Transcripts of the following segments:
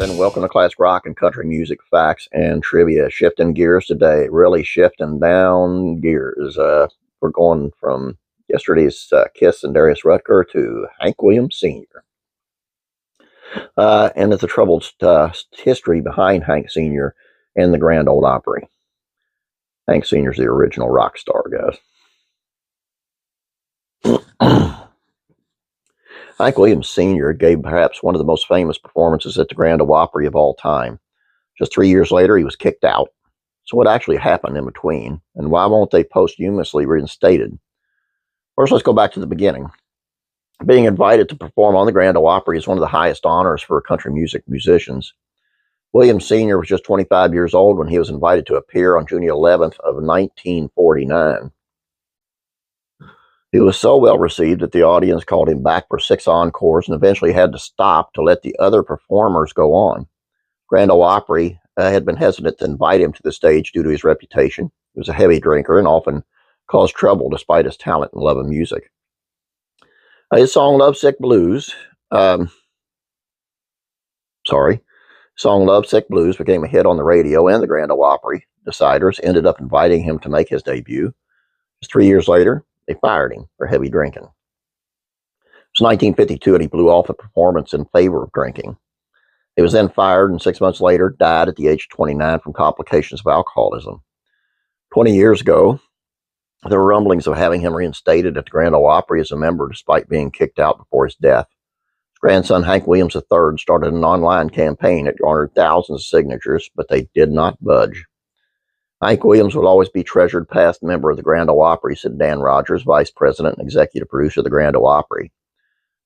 and welcome to Classic Rock and Country Music Facts and Trivia. Shifting gears today, really shifting down gears. We're going from yesterday's Kiss and Darius Rucker to Hank Williams Sr. And it's a troubled history behind Hank Sr. and the Grand Ole Opry. Hank Sr. is the original rock star, guys. Hank Williams Sr. gave perhaps one of the most famous performances at the Grand Ole Opry of all time. Just 3 years later, he was kicked out. So what actually happened in between, and why won't they posthumously reinstated? First, let's go back to the beginning. Being invited to perform on the Grand Ole Opry is one of the highest honors for country music musicians. Williams Sr. was just 25 years old when he was invited to appear on June 11th of 1949. He was so well received that the audience called him back for 6 encores and eventually had to stop to let the other performers go on. Grand Ole Opry had been hesitant to invite him to the stage due to his reputation. He was a heavy drinker and often caused trouble despite his talent and love of music. His song Lovesick Blues, became a hit on the radio and the Grand Ole Opry. Deciders ended up inviting him to make his debut. Just 3 years later, they fired him for heavy drinking. It was 1952 and he blew off a performance in favor of drinking. He was then fired and 6 months later died at the age of 29 from complications of alcoholism. 20 years ago, there were rumblings of having him reinstated at the Grand Ole Opry as a member despite being kicked out before his death. His grandson Hank Williams III started an online campaign that garnered thousands of signatures, but they did not budge. Hank Williams will always be treasured past member of the Grand Ole Opry, said Dan Rogers, vice president and executive producer of the Grand Ole Opry.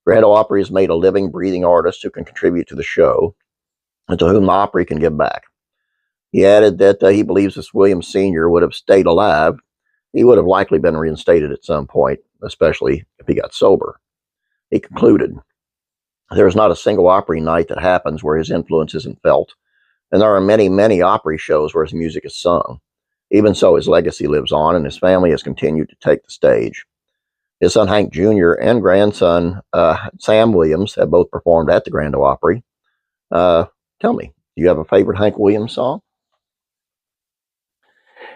Grand Ole Opry has made a living, breathing artist who can contribute to the show and to whom the Opry can give back. He added that he believes if Williams Sr. would have stayed alive, he would have likely been reinstated at some point, especially if he got sober. He concluded, "There is not a single Opry night that happens where his influence isn't felt, and there are many, many Opry shows where his music is sung. Even so, his legacy lives on, and his family has continued to take the stage." His son Hank Jr. and grandson Sam Williams have both performed at the Grand Ole Opry. Tell me, do you have a favorite Hank Williams song?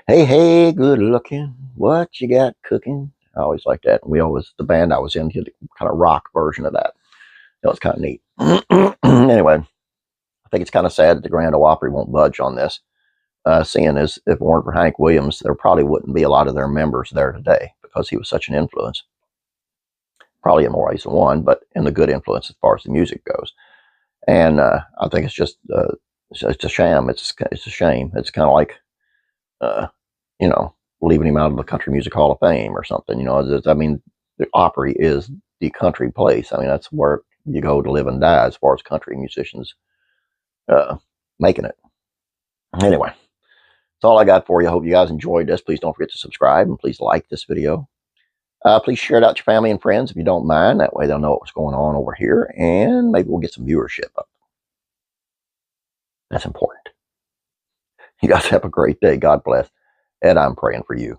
Hey, hey, good looking, what you got cooking? I always like that. The band I was in did a kind of rock version of that. That was kind of neat. Anyway, I think it's kind of sad that the Grand Ole Opry won't budge on this. Seeing as if it weren't for Hank Williams, there probably wouldn't be a lot of their members there today because he was such an influence. Probably in more ways than one, but in the good influence as far as the music goes. And I think it's just it's a sham. It's a shame. It's kind of like leaving him out of the Country Music Hall of Fame or something. The Opry is the country place. That's where you go to live and die as far as country musicians making it. Anyway, that's all I got for you. I hope you guys enjoyed this. Please don't forget to subscribe and please like this video. Please share it out to your family and friends if you don't mind. That way they'll know what's going on over here and maybe we'll get some viewership up. That's important. You guys have a great day. God bless. And I'm praying for you.